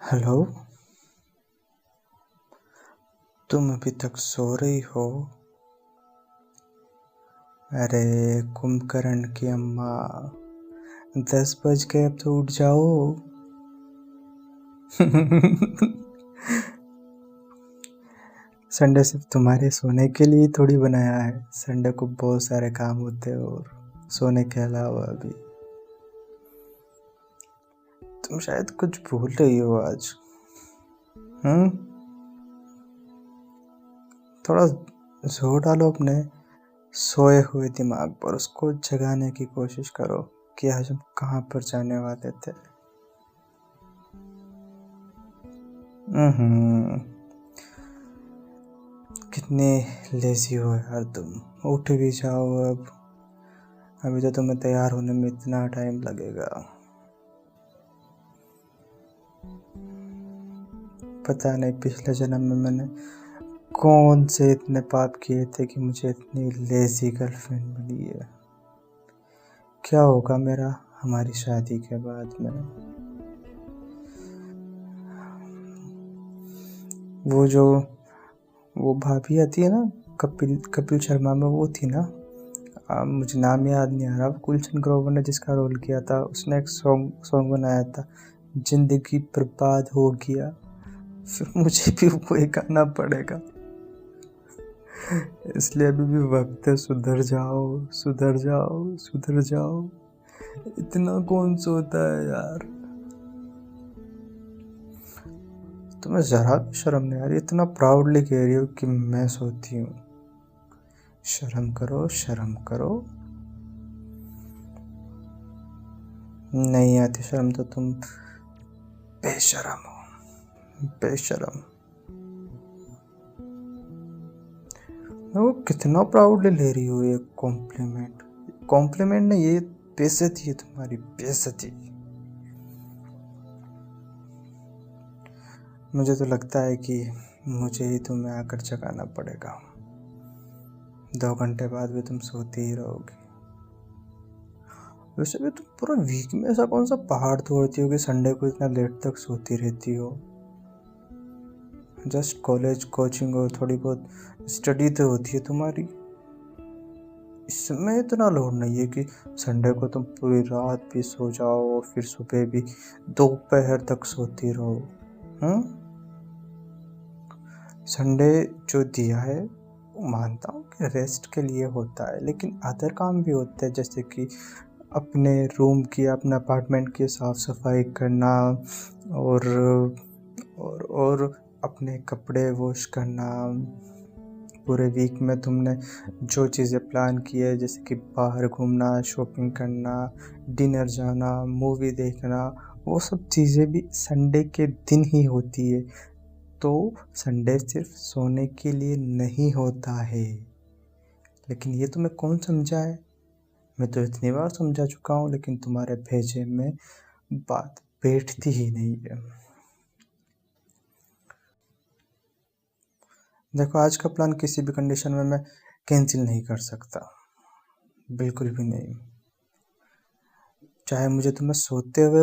Hello. तुम अभी तक सो रही हो? अरे कुंभकर्ण की अम्मा, 10 बज गए, अब तो उठ जाओ। संडे सिर्फ तुम्हारे सोने के लिए थोड़ी बनाया है। संडे को बहुत सारे काम होते हैं और सोने के अलावा भी। तुम शायद कुछ भूल रही हो आज। हम्म थोड़ा जोर डालो अपने सोए हुए दिमाग पर, उसको जगाने की कोशिश करो कि आज हम कहाँ पर जाने वाले थे। हम्म कितने लेजी हो यार तुम। उठ भी जाओ अब। अभी तो तुम्हें तैयार होने में इतना टाइम लगेगा। पता नहीं पिछले जन्म में मैंने कौन से इतने पाप किए थे कि मुझे इतनी लेजी गर्लफ्रेंड मिली है। क्या होगा मेरा हमारी शादी के बाद में? वो जो वो भाभी आती है ना, कपिल कपिल शर्मा में वो थी ना। मुझे नाम याद नहीं आ रहा। गुलशन ग्रोवर ने जिसका रोल किया था, उसने एक सॉन्ग सॉन्ग बनाया था, जिंदगी बर्बाद हो गया। फिर मुझे भी वही गाना पड़ेगा। इसलिए अभी भी वक्त है, सुधर जाओ सुधर जाओ सुधर जाओ। इतना कौन सोता है यार। तुम्हें जरा भी शर्म नहीं आ रही? इतना प्राउडली कह रही हो कि मैं सोती हूँ। शर्म करो शर्म करो। नहीं आती शर्म तो तुम बेशरम हो, बेशरम। वो कितना प्राउडली ले रही हो ये कॉम्प्लीमेंट। कॉम्प्लीमेंट नहीं, ये बेइज्जती है तुम्हारी, बेइज्जती। मुझे तो लगता है कि मुझे ही तुम्हें आकर जगाना पड़ेगा। 2 घंटे बाद भी तुम सोती ही रहोगी। वैसे भी तुम पूरा वीक में ऐसा कौन सा पहाड़ तोड़ती हो कि संडे को इतना लेट तक सोती रहती हो? जस्ट कॉलेज कोचिंग और थोड़ी बहुत स्टडी तो होती है तुम्हारी। इसमें इतना लोड नहीं है कि संडे को तुम पूरी रात भी सो जाओ और फिर सुबह भी दोपहर तक सोती रहो। संडे जो दिया है वो मानता हूँ कि रेस्ट के लिए होता है, लेकिन अदर काम भी होते हैं, जैसे कि अपने रूम की, अपने अपार्टमेंट की साफ सफाई करना और और अपने कपड़े वॉश करना। पूरे वीक में तुमने जो चीज़ें प्लान की है, जैसे कि बाहर घूमना, शॉपिंग करना, डिनर जाना, मूवी देखना, वो सब चीज़ें भी संडे के दिन ही होती है। तो संडे सिर्फ सोने के लिए नहीं होता है। लेकिन ये तुम्हें कौन समझाए? मैं तो इतनी बार समझा चुका हूँ, लेकिन तुम्हारे भेजे में बात बैठती ही नहीं है। देखो, आज का प्लान किसी भी कंडीशन में मैं कैंसिल नहीं कर सकता, बिल्कुल भी नहीं। चाहे मुझे तुम्हें सोते हुए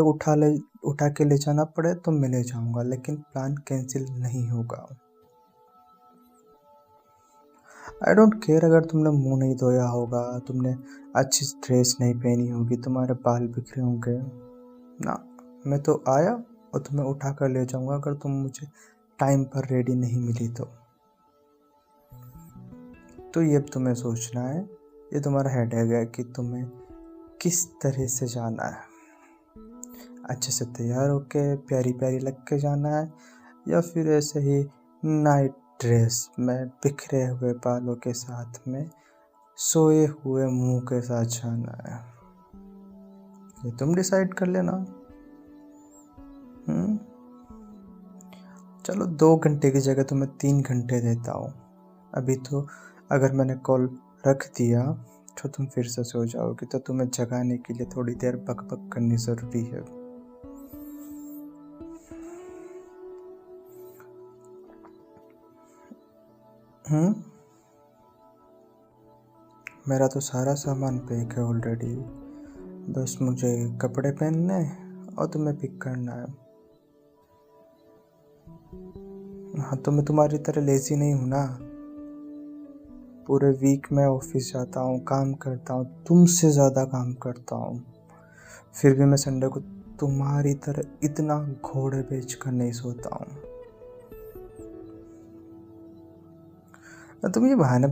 उठा के ले जाना पड़े तो मैं ले जाऊंगा, लेकिन प्लान कैंसिल नहीं होगा। आई डोंट केयर अगर तुमने मुंह नहीं धोया होगा, तुमने अच्छी ड्रेस नहीं पहनी होगी, तुम्हारे बाल बिखरे होंगे ना। मैं तो आया और तुम्हें उठा कर ले जाऊंगा अगर तुम मुझे टाइम पर रेडी नहीं मिली तो ये अब तुम्हें सोचना है। ये तुम्हारा हेडेक है कि तुम्हें किस तरह से जाना है। अच्छे से तैयार होके प्यारी प्यारी लग के जाना है, या फिर ऐसे ही नाइट ड्रेस में बिखरे हुए बालों के साथ में सोए हुए मुंह के साथ जाना है। ये तुम डिसाइड कर लेना। चलो, 2 घंटे की जगह तो मैं 3 घंटे देता हूँ। अभी तो अगर मैंने कॉल रख दिया तो तुम फिर से सो जाओगे, तो तुम्हें जगाने के लिए थोड़ी देर बक बक करनी ज़रूरी है। मेरा तो सारा सामान पैक है ऑलरेडी। बस मुझे कपड़े पहनने और तुम्हें पिक करना है। हाँ, तो मैं तुम्हारी तरह लेजी नहीं हूँ ना। पूरे वीक में ऑफिस जाता हूँ, काम करता हूँ, तुमसे ज़्यादा काम करता हूँ, फिर भी मैं संडे को तुम्हारी तरह इतना घोड़े बेच कर नहीं सोता हूँ। तुम ये बहाना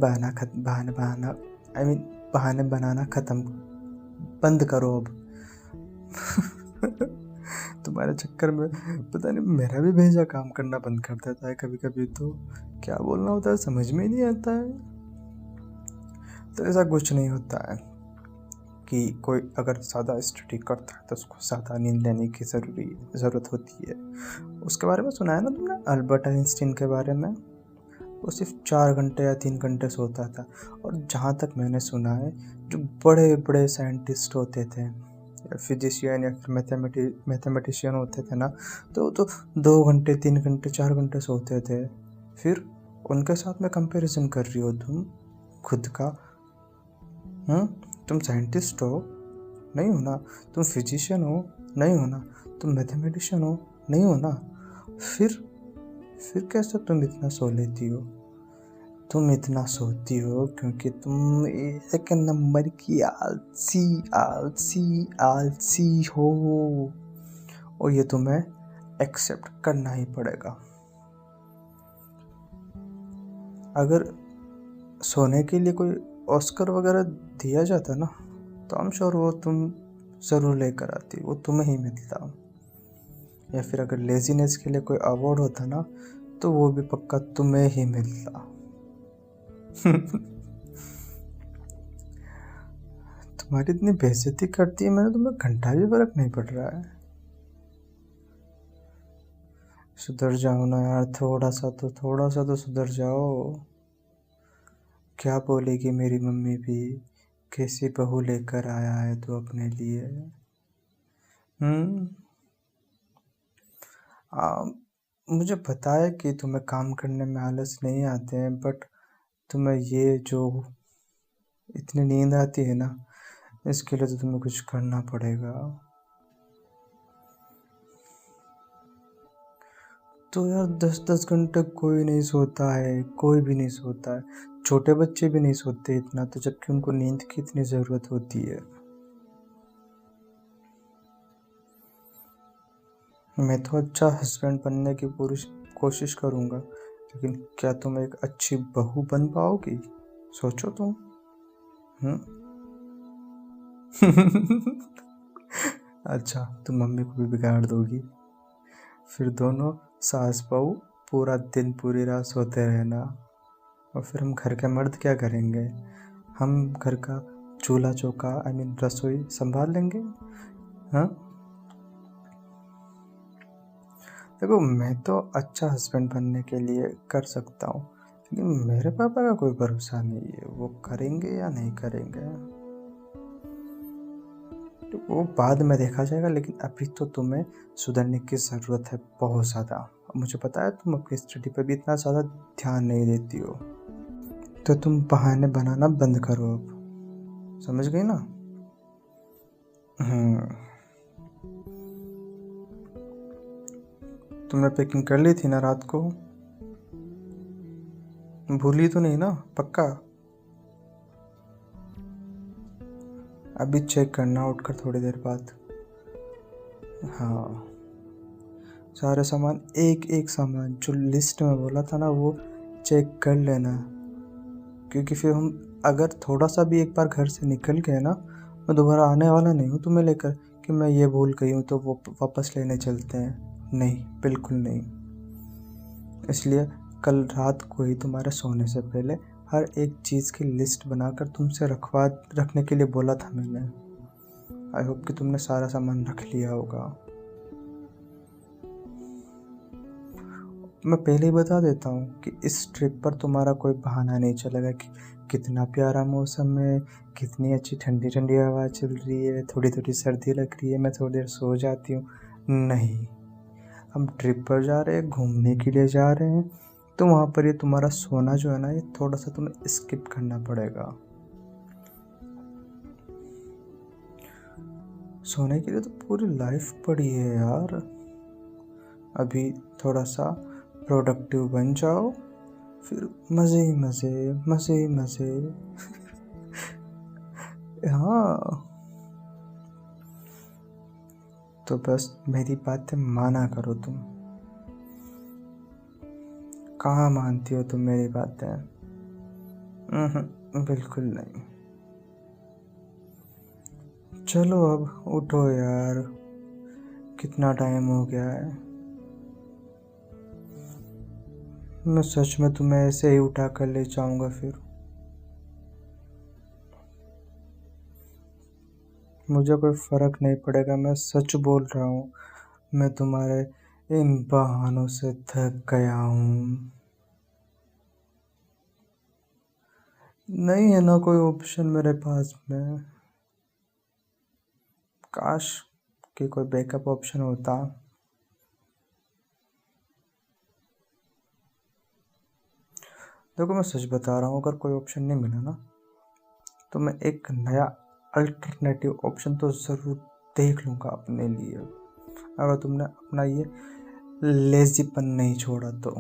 आई मीन बहाने बनाना खत्म बंद करो अब। तुम्हारे चक्कर में पता नहीं मेरा भी भेजा काम करना बंद कर देता है कभी कभी। तो क्या बोलना होता है समझ में ही नहीं आता है। तो ऐसा कुछ नहीं होता है कि कोई अगर ज़्यादा स्टडी करता है तो उसको ज़्यादा नींद लेने की ज़रूरत होती है। उसके बारे में सुना है ना तुमने, अल्बर्ट आइंस्टीन के बारे में? वो सिर्फ 4 घंटे या 3 घंटे सोता था। और जहाँ तक मैंने सुना है, जो बड़े बड़े साइंटिस्ट होते थे या फिजिशियन या फिर मैथमेटिशियन होते थे ना, तो 2 घंटे 3 घंटे 4 घंटे सोते थे। फिर उनके साथ में कंपैरिजन कर रही हो तुम खुद का? तुम साइंटिस्ट हो? नहीं हो ना। तुम फिजिशियन हो? नहीं हो ना। तुम मैथमेटिशियन हो? नहीं हो ना। फिर कैसे तुम इतना सो लेती हो? तुम इतना सोती हो क्योंकि तुम एक नंबर की आलसी आलसी आलसी हो, और ये तुम्हें एक्सेप्ट करना ही पड़ेगा। अगर सोने के लिए कोई ऑस्कर वगैरह दिया जाता ना, तो आई एम श्योर वो तुम ज़रूर लेकर आती, वो तुम्हें ही मिलता। या फिर अगर लेजीनेस के लिए कोई अवार्ड होता ना, तो वो भी पक्का तुम्हें ही मिलता। तुम्हारी इतनी बेइज्जती करती है मैंने, तुम्हें घंटा भी फर्क नहीं पड़ रहा है। सुधर जाओ ना यार, थोड़ा सा तो सुधर जाओ। क्या बोलेगी मेरी मम्मी भी, कैसी बहू लेकर आया है तू अपने लिए। हम्म मुझे पता है कि तुम्हें काम करने में आलस नहीं आते हैं, बट तुम्हें ये जो इतनी नींद आती है ना, इसके लिए तो तुम्हें कुछ करना पड़ेगा। तो यार 10-10 घंटे कोई नहीं सोता है, कोई भी नहीं सोता है। छोटे बच्चे भी नहीं सोते इतना, तो जबकि उनको नींद की इतनी ज़रूरत होती है। मैं तो अच्छा हस्बैंड बनने की पूरी कोशिश करूँगा, लेकिन क्या तुम एक अच्छी बहू बन पाओगी? सोचो तुम। अच्छा, तुम मम्मी को भी बिगाड़ दोगी, फिर दोनों सास बहू पूरा दिन पूरी रात सोते रहना। और फिर हम घर के मर्द क्या करेंगे? हम घर का चूल्हा चौका आई मीन रसोई संभाल लेंगे। हाँ, देखो मैं तो अच्छा हस्बैंड बनने के लिए कर सकता हूँ, लेकिन मेरे पापा का कोई भरोसा नहीं है, वो करेंगे या नहीं करेंगे। तो वो बाद में देखा जाएगा, लेकिन अभी तो तुम्हें सुधरने की ज़रूरत है बहुत ज़्यादा। मुझे पता है तुम अपनी स्टडी पर भी इतना ज़्यादा ध्यान नहीं देती हो, तो तुम बहाने बनाना बंद करो अब, समझ गई ना? तुमने पैकिंग कर ली थी ना रात को? भूली तो नहीं ना, पक्का? अभी चेक करना उठकर थोड़ी देर बाद। हाँ, सारे सामान एक एक सामान जो लिस्ट में बोला था ना, वो चेक कर लेना। क्योंकि फिर हम अगर थोड़ा सा भी एक बार घर से निकल गए ना, मैं दोबारा आने वाला नहीं हूँ तुम्हें लेकर कि मैं ये भूल गई हूँ तो वो वापस लेने चलते हैं। नहीं, बिल्कुल नहीं। इसलिए कल रात को ही तुम्हारे सोने से पहले हर एक चीज़ की लिस्ट बनाकर तुमसे रखने के लिए बोला था मैंने। आई होप कि तुमने सारा सामान रख लिया होगा। मैं पहले ही बता देता हूँ कि इस ट्रिप पर तुम्हारा कोई बहाना नहीं चलेगा कि कितना प्यारा मौसम है, कितनी अच्छी ठंडी ठंडी हवा चल रही है, थोड़ी थोड़ी सर्दी लग रही है, मैं थोड़ी देर सो जाती हूँ। नहीं, हम ट्रिप पर जा रहे हैं, घूमने के लिए जा रहे हैं, तो वहाँ पर ये तुम्हारा सोना जो है ना, ये थोड़ा सा तुम्हें स्किप करना पड़ेगा। सोने के लिए तो पूरी लाइफ पड़ी है यार। अभी थोड़ा सा प्रोडक्टिव बन जाओ, फिर मज़े ही मज़े, मज़े ही मज़े। हाँ, तो बस मेरी बातें माना करो तुम। कहाँ मानती हो तुम मेरी बातें? बिल्कुल नहीं। चलो अब उठो यार, कितना टाइम हो गया है। मैं सच में तुम्हें ऐसे ही उठा कर ले जाऊंगा फिर। मुझे कोई फर्क नहीं पड़ेगा, मैं सच बोल रहा हूँ। मैं तुम्हारे इन बहानों से थक गया हूँ। नहीं है ना कोई ऑप्शन मेरे पास में। काश कि कोई बैकअप ऑप्शन होता। देखो मैं सच बता रहा हूँ, अगर कोई ऑप्शन नहीं मिला ना तो मैं एक नया अल्टरनेटिव ऑप्शन तो ज़रूर देख लूँगा अपने लिए। अगर तुमने अपना ये लेजीपन नहीं छोड़ा तो।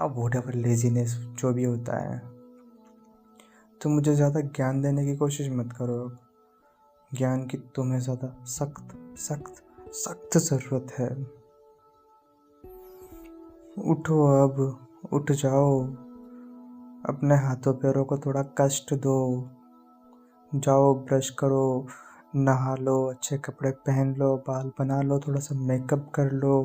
व्हाटएवर लेजीनेस जो भी होता है, तो मुझे ज़्यादा ज्ञान देने की कोशिश मत करो। ज्ञान की तुम्हें ज़्यादा सख्त सख्त सख्त ज़रूरत है। उठो अब, उठ जाओ, अपने हाथों पैरों को थोड़ा कष्ट दो। जाओ ब्रश करो, नहा लो, अच्छे कपड़े पहन लो, बाल बना लो, थोड़ा सा मेकअप कर लो।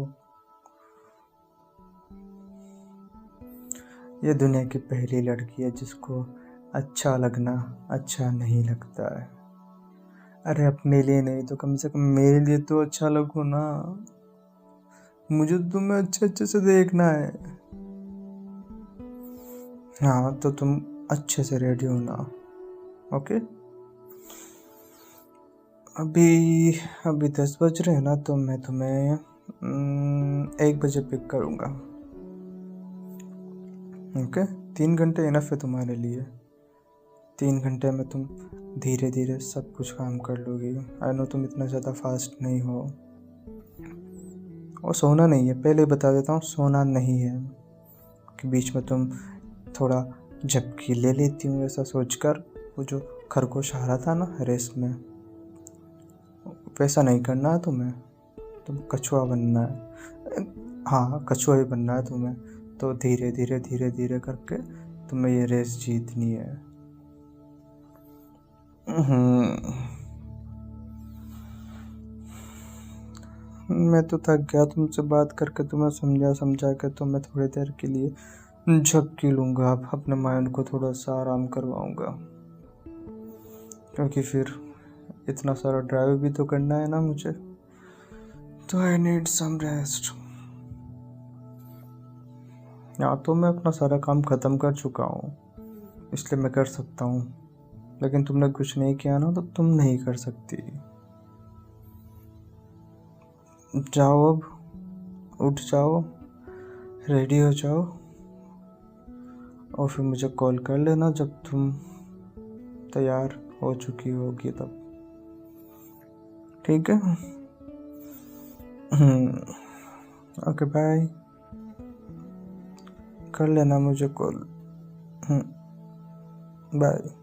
ये दुनिया की पहली लड़की है जिसको अच्छा लगना अच्छा नहीं लगता है। अरे अपने लिए नहीं तो कम से कम मेरे लिए तो अच्छा लगो ना। मुझे तो तुम्हें अच्छे अच्छे से देखना है। हाँ तो तुम अच्छे से रेडी हो ना। ओके, अभी अभी 10 बज रहे हैं ना, तो मैं तुम्हें 1 बजे पिक करूँगा। ओके, 3 घंटे इनफ है तुम्हारे लिए। 3 घंटे में तुम धीरे धीरे सब कुछ काम कर लोगी। आई नो तुम इतना ज़्यादा फास्ट नहीं हो। और सोना नहीं है, पहले बता देता हूँ, सोना नहीं है कि बीच में तुम थोड़ा झपकी ले लेती हूँ ऐसा सोचकर। वो जो खरगोश आ रहा था ना रेस में, वैसा नहीं करना है तुम्हें। तुम कछुआ बनना है। हाँ कछुआ ही बनना है तुम्हें। तो धीरे धीरे धीरे धीरे करके तुम्हें ये रेस जीतनी है। मैं तो थक गया तुमसे बात करके, तुम्हें समझा समझा के। तो मैं थोड़ी देर के लिए झपकी लूँगा, अपने माइंड को थोड़ा सा आराम करवाऊँगा, क्योंकि फिर इतना सारा ड्राइव भी तो करना है ना मुझे। तो आई नीड सम रेस्ट। हाँ तो मैं अपना सारा काम ख़त्म कर चुका हूँ, इसलिए मैं कर सकता हूँ। लेकिन तुमने कुछ नहीं किया ना, तो तुम नहीं कर सकती। जाओ अब, उठ जाओ, रेडी हो जाओ, और फिर मुझे कॉल कर लेना जब तुम तैयार हो चुकी होगी तब। ठीक है? Okay bye. कर लेना मुझे कॉल। बाय।